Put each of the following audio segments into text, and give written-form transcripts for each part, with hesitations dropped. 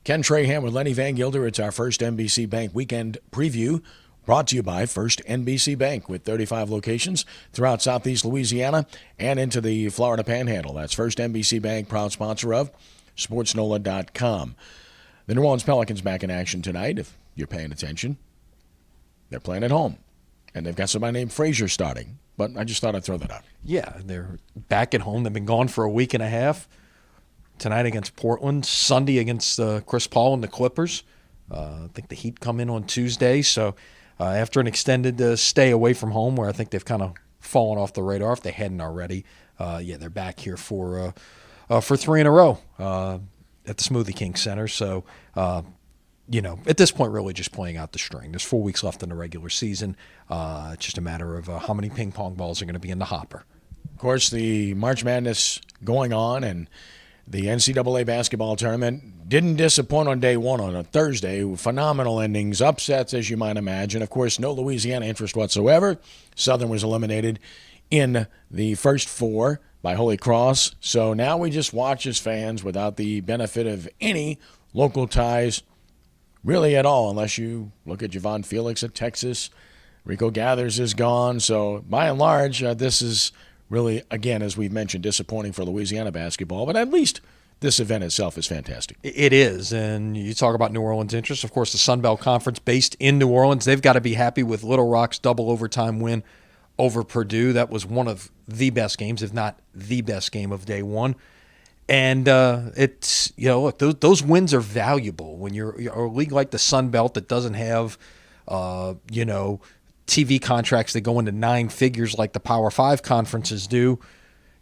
Ken Trahan with Lenny Vangilder. It's our First NBC Bank weekend preview, brought to you by First NBC Bank with 35 locations throughout Southeast Louisiana and into the Florida Panhandle. That's First NBC Bank, proud sponsor of SportsNOLA.com. The New Orleans Pelicans back in action tonight, if you're paying attention. They're playing at home, and they've got somebody named Frazier starting, but I just thought I'd throw that out. Yeah, they're back at home. They've been gone for a week and a half. Tonight against Portland, Sunday against Chris Paul and the Clippers. I think the Heat come in on Tuesday. So after an extended stay away from home, where I think they've kind of fallen off the radar if they hadn't already, they're back here for three in a row at the Smoothie King Center. So, at this point, really just playing out the string. There's 4 weeks left in the regular season. It's just a matter of how many ping pong balls are going to be in the hopper. Of course, the March Madness going on, and the NCAA basketball tournament didn't disappoint on day one on a Thursday. Phenomenal endings, upsets, as you might imagine. Of course, no Louisiana interest whatsoever. Southern was eliminated in the first four by Holy Cross. So now we just watch as fans without the benefit of any local ties really at all, unless you look at Javon Felix at Texas. Rico Gathers is gone. So by and large, this is really, again, as we've mentioned, disappointing for Louisiana basketball, but at least this event itself is fantastic. It is, and you talk about New Orleans' interest. Of course, the Sun Belt Conference based in New Orleans, they've got to be happy with Little Rock's double overtime win over Purdue. That was one of the best games, if not the best game of day one. And it's, look, those wins are valuable when you're a league like the Sun Belt that doesn't have, TV contracts that go into nine figures like the Power 5 conferences do.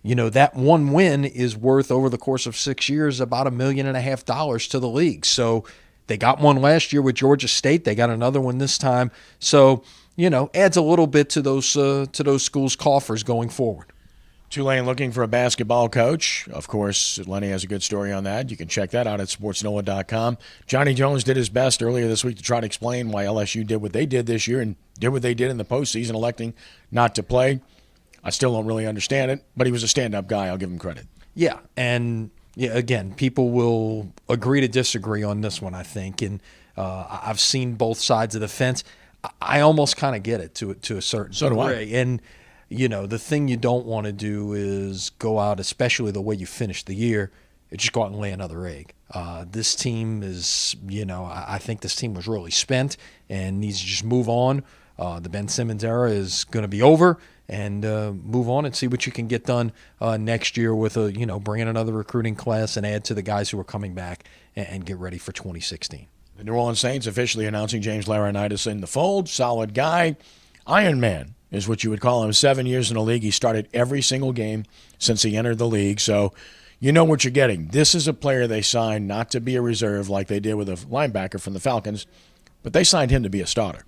That one win is worth, over the course of 6 years, about $1.5 million to the league. So they got one last year with Georgia State. They got another one this time. So, adds a little bit to those schools' coffers going forward. Tulane looking for a basketball coach. Of course, Lenny has a good story on that. You can check that out at SportsNOLA.com. Johnny Jones did his best earlier this week to try to explain why LSU did what they did this year and did what they did in the postseason, electing not to play. I still don't really understand it, but he was a stand-up guy. I'll give him credit. Yeah, and again, people will agree to disagree on this one, I think. And I've seen both sides of the fence. I almost kind of get it to a certain degree. So do I. And the thing you don't want to do is go out, especially the way you finish the year, just go out and lay another egg. This team is, I think this team was really spent and needs to just move on. The Ben Simmons era is going to be over, and move on and see what you can get done next year with bring in another recruiting class and add to the guys who are coming back and get ready for 2016. The New Orleans Saints officially announcing James Laurinaitis in the fold. Solid guy. Iron Man is what you would call him. 7 years in the league. He started every single game since he entered the league. So you know what you're getting. This is a player they signed not to be a reserve like they did with a linebacker from the Falcons, but they signed him to be a starter.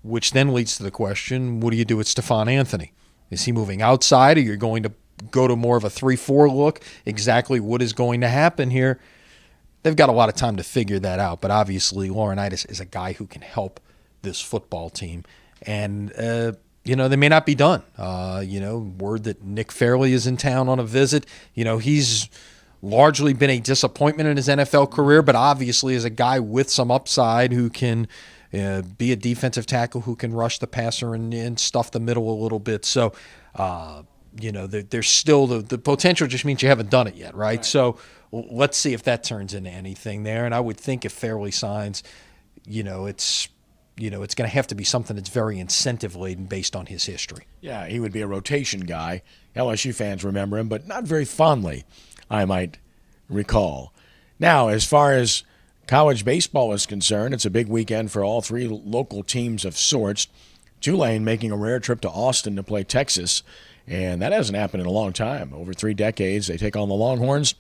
Which then leads to the question, what do you do with Stephon Anthony? Is he moving outside, or you're going to go to more of a 3-4 look? Exactly what is going to happen here? They've got a lot of time to figure that out, but obviously Laurinaitis is a guy who can help this football team. And, they may not be done. Word that Nick Fairley is in town on a visit. He's largely been a disappointment in his NFL career, but obviously is a guy with some upside who can be a defensive tackle who can rush the passer and stuff the middle a little bit. So, there's still the potential, just means you haven't done it yet, right? So let's see if that turns into anything there. And I would think if Fairley signs, it's going to have to be something that's very incentive-laden based on his history. Yeah, he would be a rotation guy. LSU fans remember him, but not very fondly, I might recall. Now, as far as college baseball is concerned, it's a big weekend for all three local teams of sorts. Tulane making a rare trip to Austin to play Texas, and that hasn't happened in a long time. Over 3 decades, they take on the Longhorns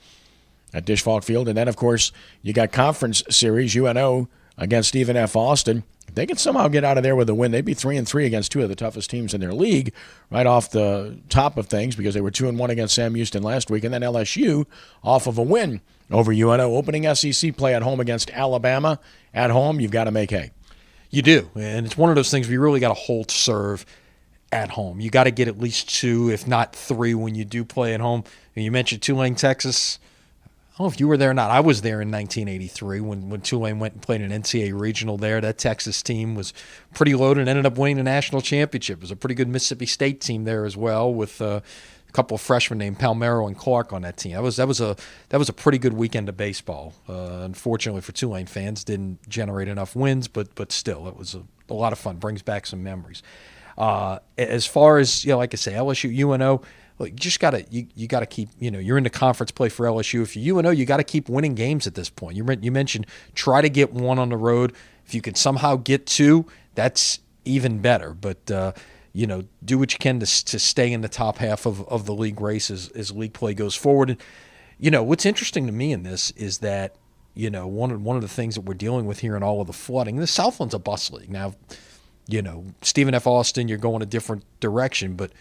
at Dish Falk Field. And then, of course, you got conference series, UNO against Stephen F. Austin. If they can somehow get out of there with a win, they'd be 3-3 against 2 of the toughest teams in their league right off the top of things, because they were 2-1 against Sam Houston last week. And then LSU off of a win over UNO, opening SEC play at home against Alabama. At home, you've got to make hay. You do, and it's one of those things where you really got to hold serve at home. You got to get at least 2, if not 3, when you do play at home. And you mentioned Tulane, Texas. don't know if you were there or not. I was there in 1983 when Tulane went and played an NCAA regional there. That Texas team was pretty loaded and ended up winning the national championship. It was a pretty good Mississippi State team there as well, with a couple of freshmen named Palmero and Clark on that team. That was a pretty good weekend of baseball. Unfortunately for Tulane fans, didn't generate enough wins, but still, it was a lot of fun. Brings back some memories. As far as, like I say, LSU, UNO. Look, you just gotta keep, you're in the conference play for LSU. If you're UNO, you got to keep winning games at this point. You mentioned try to get one on the road. If you can somehow get two, that's even better. But do what you can to stay in the top half of the league race as league play goes forward. And, what's interesting to me in this is that one of the things that we're dealing with here in all of the flooding. The Southland's a bus league now. Stephen F. Austin, you're going a different direction, but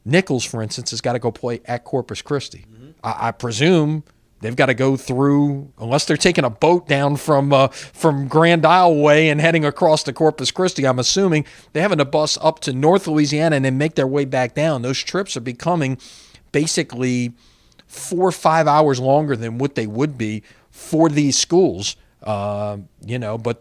Nichols, for instance, has got to go play at Corpus Christi. Mm-hmm. I presume they've got to go through, unless they're taking a boat down from Grand Isle Way and heading across to Corpus Christi. I'm assuming they're having to bus up to North Louisiana and then make their way back down. Those trips are becoming basically 4 or 5 hours longer than what they would be for these schools. But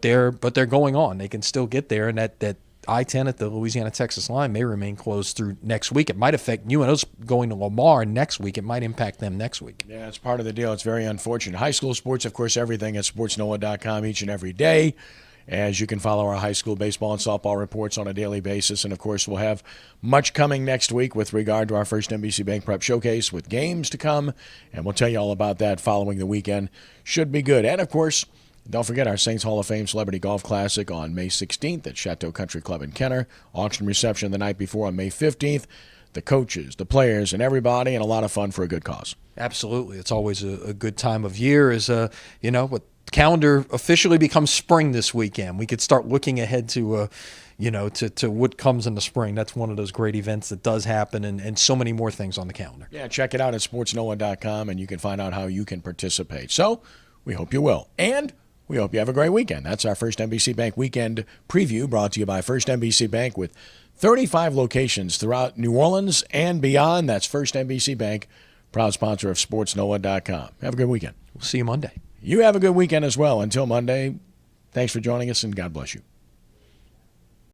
they're going on. They can still get there, and that I-10 at the Louisiana-Texas line may remain closed through next week. It might affect UNO's going to Lamar next week. It might impact them next week. Yeah, it's part of the deal. It's very unfortunate. High school sports, of course, everything at SportsNOLA.com each and every day, as you can follow our high school baseball and softball reports on a daily basis. And, of course, we'll have much coming next week with regard to our First NBC Bank Prep Showcase with games to come, and we'll tell you all about that following the weekend. Should be good. And, of course, don't forget our Saints Hall of Fame Celebrity Golf Classic on May 16th at Chateau Country Club in Kenner. Auction reception the night before on May 15th. The coaches, the players, and everybody, and a lot of fun for a good cause. Absolutely. It's always a good time of year. What calendar officially becomes spring this weekend. We could start looking ahead to what comes in the spring. That's one of those great events that does happen, and so many more things on the calendar. Yeah, check it out at SportsNOLA.com, and you can find out how you can participate. So we hope you will. And we hope you have a great weekend. That's our First NBC Bank Weekend Preview, brought to you by First NBC Bank with 35 locations throughout New Orleans and beyond. That's First NBC Bank, proud sponsor of SportsNOLA.com. Have a good weekend. We'll see you Monday. You have a good weekend as well. Until Monday, thanks for joining us, and God bless you.